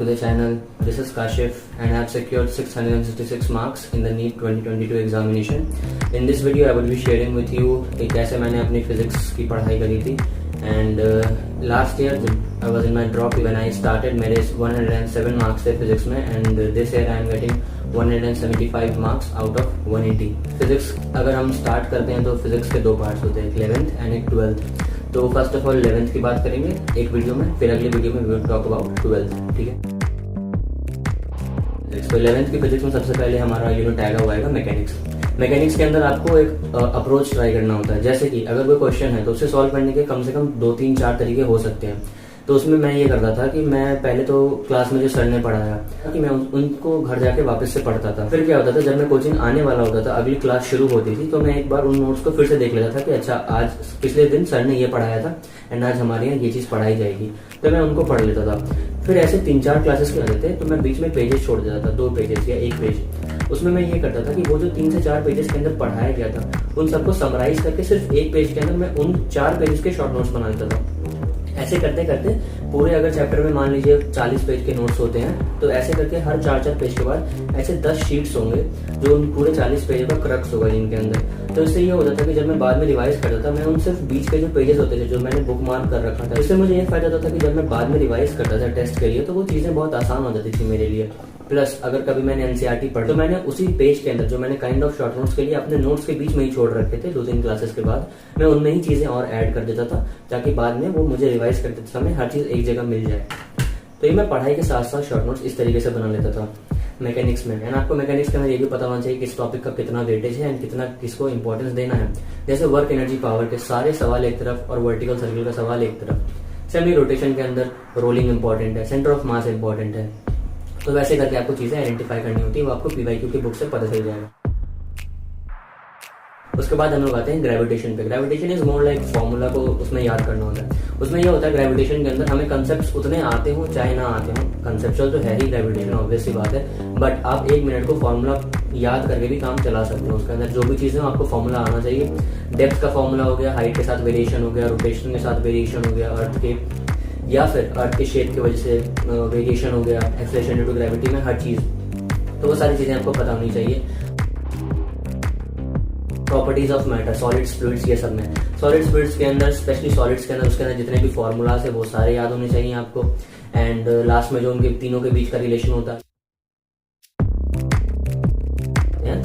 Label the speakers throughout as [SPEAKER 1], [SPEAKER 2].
[SPEAKER 1] to the channel. This is Kashif and I have secured 666 marks in the NEET 2022 examination. In this video I will be sharing with you कि कैसे मैंने अपनी physics की पढ़ाई करी थी. And last year I was in my drop when I started. मेरे 107 marks थे physics में and this year I am getting 175 marks out of 180. Physics अगर हम start करते हैं तो physics के दो parts होते हैं, एक 11th and एक 12th. तो फर्स्ट ऑफ ऑल 11th की बात करेंगे एक वीडियो में, फिर अगले वीडियो में we will talk about 12th. ठीक है. तो 11th की फिजिक्स में सबसे पहले हमारा यूनिट आएगा वो आएगा मैकेनिक्स. मैकेनिक्स के अंदर आपको एक अप्रोच ट्राई करना होता है. जैसे कि अगर कोई क्वेश्चन है तो उसे सॉल्व करने के कम से कम 2 3 4 तरीके हो सकते हैं. तो उसमें मैं ये करता था कि मैं पहले तो क्लास में जो सर ने पढ़ाया कि मैं उनको घर जाके वापस से पढ़ता था. फिर क्या होता था, जब मैं कोचिंग आने वाला होता था, अगली क्लास शुरू होती थी, तो मैं एक बार उन नोट्स को फिर से देख लेता था कि अच्छा आज पिछले दिन सर ने ये पढ़ाया था एंड आज हमारे यहाँ ये चीज पढ़ाई जाएगी, तो मैं उनको पढ़ लेता था. फिर ऐसे 3 4 क्लासेस के आते थे तो मैं बीच में पेजेस छोड़ देता था, 2 पेजेस या 1 पेज. उसमें मैं ये करता था कि वो जो 3 से 4 पेजेस के अंदर पढ़ाया गया था उन सबको समराइज करके सिर्फ 1 पेज के अंदर मैं उन 4 पेजेस के शॉर्ट नोट्स बना देता था. ऐसे करते करते पूरे अगर चैप्टर में मान लीजिए 40 पेज के नोट्स होते हैं तो ऐसे करके हर 4 पेज के बाद ऐसे 10 शीट्स होंगे जो उन पूरे 40 पेज का क्रक्स होगा जिनके अंदर. तो इससे ये होता था कि जब मैं बाद में रिवाइज करता था मैं उन सिर्फ बीच के जो पेजेस होते थे जो मैंने बुक मार्क कर रखा था, इससे मुझे ये फायदा होता था कि जब मैं बाद में रिवाइज करता था टेस्ट के लिए तो वो चीजें बहुत आसान हो जाती थी मेरे लिए. प्लस अगर कभी मैंने एनसीईआरटी पढ़ी तो मैंने उसी पेज के अंदर जो मैंने काइंड ऑफ शॉर्ट नोट्स के लिए अपने नोट्स के बीच में ही छोड़ रखे थे 2 3 क्लासेस के बाद, मैं उनमें ही चीजें और ऐड कर देता था ताकि बाद में वो मुझे रिवाइज करते समय हर चीज एक जगह मिल जाए. तो ये मैं पढ़ाई के साथ साथ शॉर्ट नोट्स इस तरीके से बना लेता था मैकेनिक्स में. एंड आपको मैकेनिक्स के अंदर ये भी पता होना चाहिए कि इस टॉपिक का कितना वेटेज है एंड कितना किसको इंपॉर्टेंस देना है. जैसे वर्क एनर्जी पावर के सारे सवाल एक तरफ और वर्टिकल सर्किल का सवाल एक तरफ. सेमी रोटेशन के अंदर रोलिंग इंपॉर्टेंट है, सेंटर ऑफ मास इंपॉर्टेंट है. तो वैसे करके आपको चीजें आइडेंटिफाई करनी होती है, वो आपको पीवाईक्यू की बुक से पता चल जाएगा. उसके बाद हम लोग आते हैं ग्रेविटेशन पे. Gravitation is more like formula को उसमें याद करना होता है. उसमें यह होता है ग्रेविटेशन के अंदर हमें कंसेप्ट्स उतने आते हो चाहे ना आते हो, कंसेप्चुअल तो है ही ग्रेविटेशन, ऑब्वियस सी बात है, बट आप 1 मिनट को फॉर्मूला याद करके भी काम चला सकते हो. उसके अंदर जो भी चीजें आपको फॉर्मूला आना चाहिए. डेप्थ का फॉर्मूला हो गया, हाइट के साथ वेरिएशन हो गया, रोटेशन के साथ वेरिएशन हो गया अर्थ के, या फिर अर्थ के शेप की वजह से वेरिएशन हो गया, एक्सेलरेशन ड्यू टू ग्रेविटी में हर चीज. तो वो सारी चीजें आपको पता होनी चाहिए. Properties of matter, solids, fluids, ये सब में सॉलिड्स फ्लूइड्स के अंदर स्पेशली सॉलिड्स के अंदर उसके अंदर जितने भी फॉर्मूलाज है वो सारे याद होने चाहिए आपको. एंड लास्ट में जो उनके तीनों के बीच का रिलेशन होता है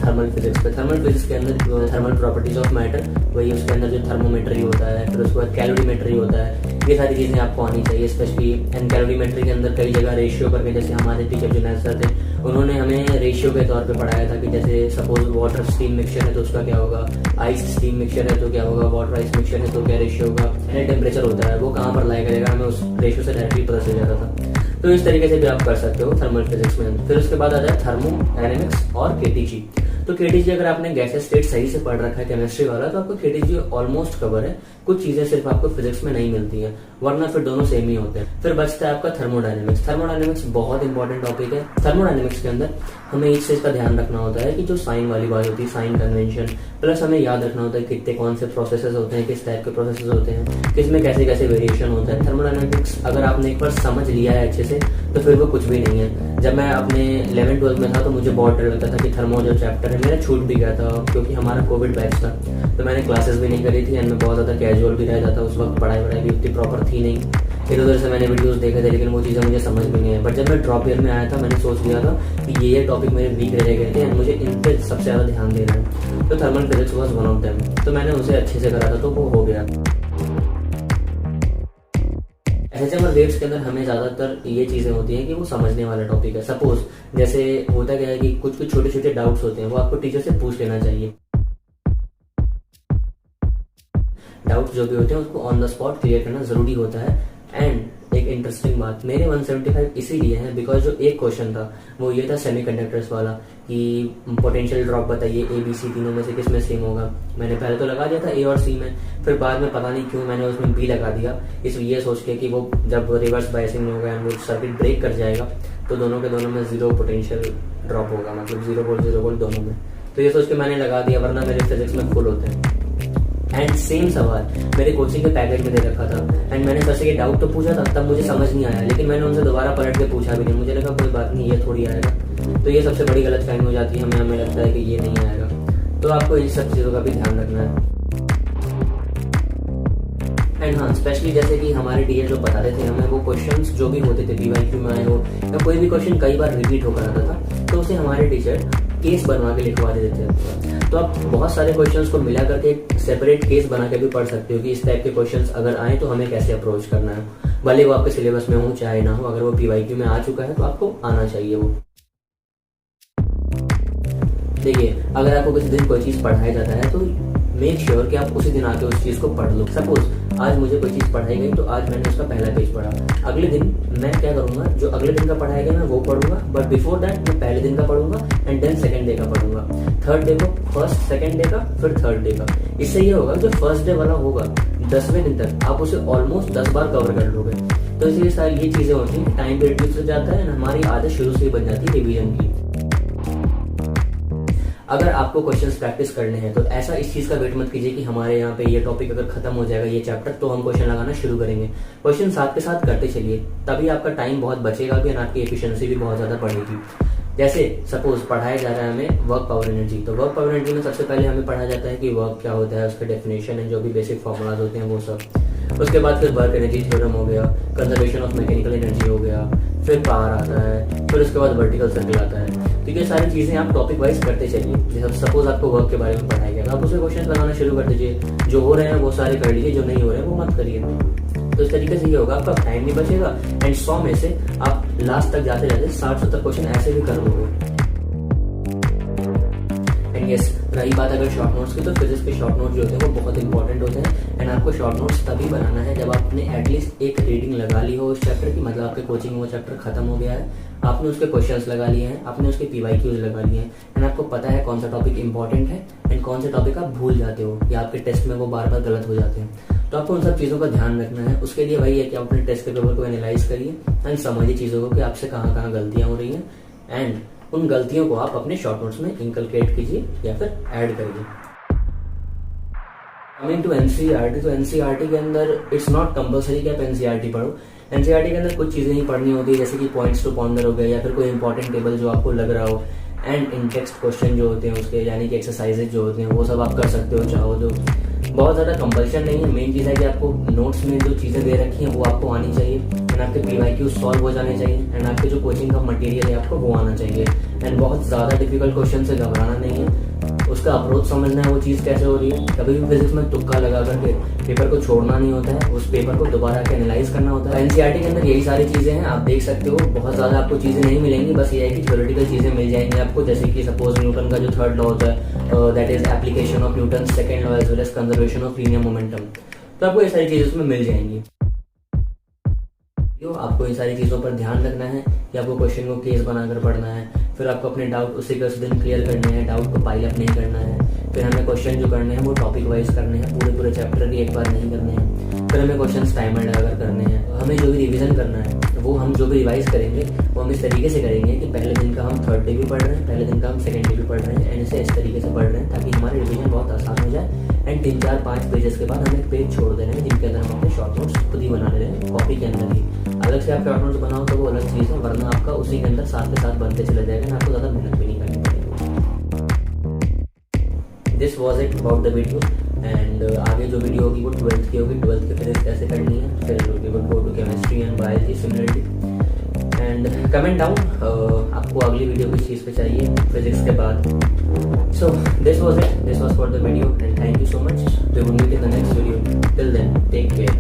[SPEAKER 1] थर्मल फिजिक्स पे. थर्मल फिजिक्स के अंदर थर्मल प्रॉपर्टीज ऑफ मैटर, वही उसके अंदर जो थर्मोमेट्री होता है, फिर उसके बाद कैलोरीमेट्री होता है, ये सारी चीजें आपको आनी चाहिए स्पेशली. एंड कैलोरीमेट्री के अंदर कई जगह रेशियो करके, जैसे हमारे टीचर जुनैद सर थे उन्होंने हमें रेशियो के तौर पे पढ़ाया था कि जैसे सपोज वाटर स्टीम मिक्सचर है तो उसका क्या होगा, आइस स्टीम मिक्सचर है तो क्या होगा, वाटर आइस मिक्सचर है तो क्या रेशियो होगा, एंड टेम्परेचर होता है वो कहाँ पर लाई करेगा, हमें उस रेशियो से डायरेक्टली पता चल जाता था. तो इस तरीके से भी आप कर सकते हो थर्मल फिजिक्स में. फिर उसके बाद आता है थर्मोडायनेमिक्स और केटीजी. तो केटीजी अगर आपने गैसेस स्टेट सही से पढ़ रखा है केमिस्ट्री वाला तो आपको केटीजी ऑलमोस्ट कवर है. कुछ चीजें सिर्फ आपको फिजिक्स में नहीं मिलती हैं, वरना फिर दोनों सेम ही होते हैं. फिर बचता है आपका थर्मोडायनेमिक्स. थर्मोडायनेमिक्स बहुत इंपॉर्टेंट टॉपिक है. थर्मोडायनेमिक्स के अंदर हमें इस चीज का ध्यान रखना होता है कि जो साइन वाली बात होती है, साइन कन्वेंशन, प्लस हमें याद रखना होता है कितने कौन से प्रोसेसेस होते हैं, किस टाइप के प्रोसेसेस होते हैं, किसमें कैसे कैसे वेरिएशन होता है. थर्मोडायनेमिक्स अगर आपने एक बार समझ लिया है अच्छे से तो फिर वो कुछ भी नहीं है. जब मैं अपने 11th 12th में था तो मुझे बहुत डर लगता था कि थर्मो जो चैप्टर है मेरा छूट भी गया था क्योंकि हमारा कोविड बैच था, तो मैंने क्लासेस भी नहीं करी थी एंड मैं बहुत ज्यादा कैजुअल भी रहता था. उस वक्त पढ़ाई भी उतनी प्रॉपर थी नहीं. इधर उधर से मैंने वीडियोस देखे थे लेकिन वो चीज़ें मुझे समझ में नहीं आई. बट जब मैं ड्रॉप ईयर में आया था मैंने सोच लिया था कि ये टॉपिक मेरे वीक रह गए थे एंड मुझे इन पे सबसे ज़्यादा ध्यान देना है. तो thermal physics was one of them. तो मैंने उसे अच्छे से करा था तो वो हो गया. एचएम और वेव्स के अंदर हमें ज्यादातर ये चीजें होती हैं कि वो समझने वाला टॉपिक है. सपोज जैसे होता क्या है कि कुछ कुछ छोटे छोटे डाउट्स होते हैं वो आपको टीचर से पूछ लेना चाहिए. डाउट्स जो भी होते हैं उसको ऑन द स्पॉट क्लियर करना जरूरी होता है. एंड एक इंटरेस्टिंग बात, मेरे 175 इसीलिए है बिकॉज जो एक क्वेश्चन था वो ये था सेमीकंडक्टर्स वाला कि पोटेंशियल ड्रॉप बताइए ए बी सी तीनों में से किस में सेम होगा. मैंने पहले तो लगा दिया था ए और सी में, फिर बाद में पता नहीं क्यों मैंने उसमें बी लगा दिया, इसलिए ये सोच के कि वो जब रिवर्स बायसिंग में होगा एंड वो सर्किट ब्रेक कर जाएगा तो दोनों के दोनों में 0 पोटेंशियल ड्रॉप होगा, मतलब 0 वोल्ट 0 वोल्ट दोनों में. तो ये सोच के मैंने लगा दिया, वरना मेरे फिजिक्स में फुल होते हैं. एंड सेम सवाल मेरे कोचिंग के पैकेज में दे रखा था एंड मैंने सर से ये डाउट तो पूछा था, तब मुझे समझ नहीं आया, लेकिन मैंने उनसे दोबारा पलट के पूछा भी नहीं, मुझे लगा कोई बात नहीं, ये थोड़ी आएगा। तो ये सबसे बड़ी गलतफहमी हो जाती है, हमें लगता है कि ये नहीं आएगा। तो आपको इन सब चीज़ों का भी ध्यान रखना है। एंड हाँ, स्पेशली जैसे कि हमारे टीचर जो बताते थे हमें, वो क्वेश्चंस जो भी होते थे पीवाईक्यू में आए हो या कोई भी क्वेश्चन कई बार रिपीट होकर आता था, तो उसे हमारे टीचर केस बनवा के लिखवा देते थे। तो आप बहुत सारे क्वेश्चंस को मिला करके एक सेपरेट केस बना के भी पढ़ सकते हो कि इस टाइप के क्वेश्चंस अगर आए तो हमें कैसे अप्रोच करना है, भले वो आपके सिलेबस में हो चाहे ना हो। अगर वो पीवाईक्यू में आ चुका है तो आपको आना चाहिए वो। देखिए, अगर आपको किसी दिन कोई चीज़ पढ़ाया जाता है तो मेक श्योर कि आप उसी दिन आके उस चीज़ को पढ़ लो। सपोज आज मुझे कोई चीज़ पढ़ाई गई तो आज मैंने उसका पहला पेज पढ़ा, अगले दिन मैं क्या करूँगा, जो अगले दिन का पढ़ाया गया मैं वो पढ़ूंगा, बट बिफोर दैट मैं पहले दिन का पढ़ूंगा एंड देन सेकंड डे का पढ़ूंगा, थर्ड डे को फर्स्ट, सेकंड डे का, फिर थर्ड डे का। इससे ये होगा जो फर्स्ट डे वाला होगा 10वें दिन तक आप उसे ऑलमोस्ट 10 बार कवर कर लोगे। तो इसलिए सारी ये चीज़ें होती हैं, टाइम भी रिड्यूस हो जाता है, हमारी आदत शुरू से ही बन जाती है रिवीजन की। अगर आपको क्वेश्चंस प्रैक्टिस करने हैं तो ऐसा इस चीज़ का वेट मत कीजिए कि हमारे यहाँ पे ये टॉपिक अगर खत्म हो जाएगा ये चैप्टर तो हम क्वेश्चन लगाना शुरू करेंगे। क्वेश्चन साथ के साथ करते चलिए, तभी आपका टाइम बहुत बचेगा भी और आपकी एफिशिएंसी भी बहुत ज़्यादा बढ़ेगी। जैसे सपोज पढ़ाया जा रहा है हमें वर्क पावर एनर्जी, तो वर्क पावर एनर्जी में सबसे पहले हमें पढ़ाया जाता है कि वर्क क्या होता है, उसके डेफिनेशन है, जो भी बेसिक फॉर्मूलाज होते हैं वो सब। उसके बाद फिर वर्क एनर्जी थ्योरम हो गया, कंजर्वेशन ऑफ मैकेनिकल एनर्जी हो गया, फिर पावर आता है, फिर उसके बाद वर्टिकल सर्कल आता है। तो ये सारी चीज़ें आप टॉपिक वाइज करते चलिए। जैसे सपोज आपको वर्क के बारे में पढ़ाया गया, आप उसे क्वेश्चन लगाना शुरू कर दीजिए, जो हो रहे हैं वो सारे कर लीजिए, जो नहीं हो रहे हैं वो मत करिए। तो इस तरीके से ये होगा, आपका टाइम भी बचेगा एंड 100 में से आप लास्ट तक जाते जाते 60-70 क्वेश्चन ऐसे भी कर लोगे। एंड यस, रही बात अगर शॉर्ट नोट्स की, तो फिजिक्स के शॉर्ट नोट्स जो होते हैं वो बहुत इंपॉर्टेंट होते हैं एंड आपको शॉर्ट नोट्स तभी बनाना है जब आपने एटलीस्ट एक रीडिंग लगा ली हो उस चैप्टर की, मतलब आपके कोचिंग में वो चैप्टर खत्म हो गया है, आपने उसके क्वेश्चंस लगा लिए हैं, आपने उसके पीवाईक्यूज लगा लिए हैं एंड आपको पता है कौन सा टॉपिक इंपॉर्टेंट है एंड कौन से टॉपिक आप भूल जाते हो या आपके टेस्ट में वो बार बार गलत हो जाते हैं। तो आपको उन सब चीज़ों का ध्यान रखना है। उसके लिए वही है कि आप अपने टेस्ट के पेपर को एनालाइज करिए एंड समझिए चीज़ों को कि आपसे कहाँ कहाँ गलतियाँ हो रही हैं एंड उन गलतियों को आप अपने शॉर्ट नोट्स में इंकलकेट कीजिए या फिर ऐड करिए। कमिंग टू एनसीईआरटी, तो एनसीईआरटी के अंदर इट्स नॉट कंपलसरी कि आप एनसीईआरटी पढ़ो। एनसीईआरटी के अंदर कुछ चीज़ें ही पढ़नी होती है, जैसे कि पॉइंट्स टू पॉन्डर हो गए या फिर कोई इंपॉर्टेंट टेबल जो आपको लग रहा हो एंड इन टेक्स्ट क्वेश्चन जो होते हैं उसके, यानी कि एक्सरसाइजेज जो होते हैं वो सब आप कर सकते हो चाहो तो। बहुत ज़्यादा कंपल्शन नहीं है, मेन चीज़ है कि आपको नोट्स में जो चीज़ें दे रखी हैं वो आपको आनी चाहिए एंड आपके पीवाईक्यू सॉल्व हो जाने चाहिए एंड आपके जो कोचिंग का मटेरियल है आपको वो आना चाहिए एंड बहुत ज़्यादा डिफिकल्ट क्वेश्चन से घबराना नहीं है, उसका अप्रोच समझना है वो चीज़ कैसे हो रही है। कभी भी फिजिक्स में तुक्का लगा करके पेपर को छोड़ना नहीं होता है, उस पेपर को दोबारा के एनालाइज करना होता है। एनसीईआरटी के अंदर यही सारी चीज़ें हैं, आप देख सकते हो, बहुत ज़्यादा आपको चीज़ें नहीं मिलेंगी, बस ये है कि थ्योरेटिकल चीज़ें मिल जाएंगी आपको, जैसे कि सपोज न्यूटन का जो थर्ड लॉ होता है that is application of Newton second law as well as conservation of linear momentum, तो आपको ये सारी चीज़ें उसमें मिल जाएंगी। आपको इन सारी चीज़ों पर ध्यान रखना है कि आपको क्वेश्चन को केस बनाकर पढ़ना है, फिर आपको अपने डाउट उसी के उस दिन क्लियर करने हैं, डाउट को पाइल अप नहीं करना है, फिर हमें क्वेश्चन जो करने हैं वो टॉपिक वाइज करने हैं, पूरे चैप्टर की एक बार नहीं करने हैं, फिर हमें क्वेश्चन टाइमर लगाकर करने हैं। हमें जो भी रिवीजन करना है वो हम जो भी रिवाइज करेंगे वो हम इस तरीके से करेंगे कि पहले दिन का हम थर्ड डे भी पढ़ रहे हैं, पहले दिन का हम सेकंड डे भी पढ़ रहे हैं एंड इसे इस तरीके से पढ़ रहे हैं ताकि हमारे रिवीजन बहुत आसान हो जाए एंड 3-4-5 पेजेस के बाद हम एक पेज छोड़ दे रहे हैं जिनके अंदर हम अपने शॉर्ट नोट्स खुद ही बना ले रहे हैं कॉपी के अंदर ही। अलग से आप शॉर्ट नोट्स बनाओ तो वो अलग चीज़ है, वरना आपका उसी के अंदर साथ के साथ बनते चले जाएगा, आपको ज़्यादा मेहनत भी नहीं करनी पड़ेगी। This was it about the video and आगे जो वीडियो होगी वो 12th की होगी, 12th की फिजिक्स कैसे करनी है, फिर we will go to chemistry and biology similarly and comment down आपको अगली वीडियो किस चीज़ पे चाहिए फिजिक्स के बाद। So this was it, this was for the video and thank you so much. We will meet in the next video, till then take care.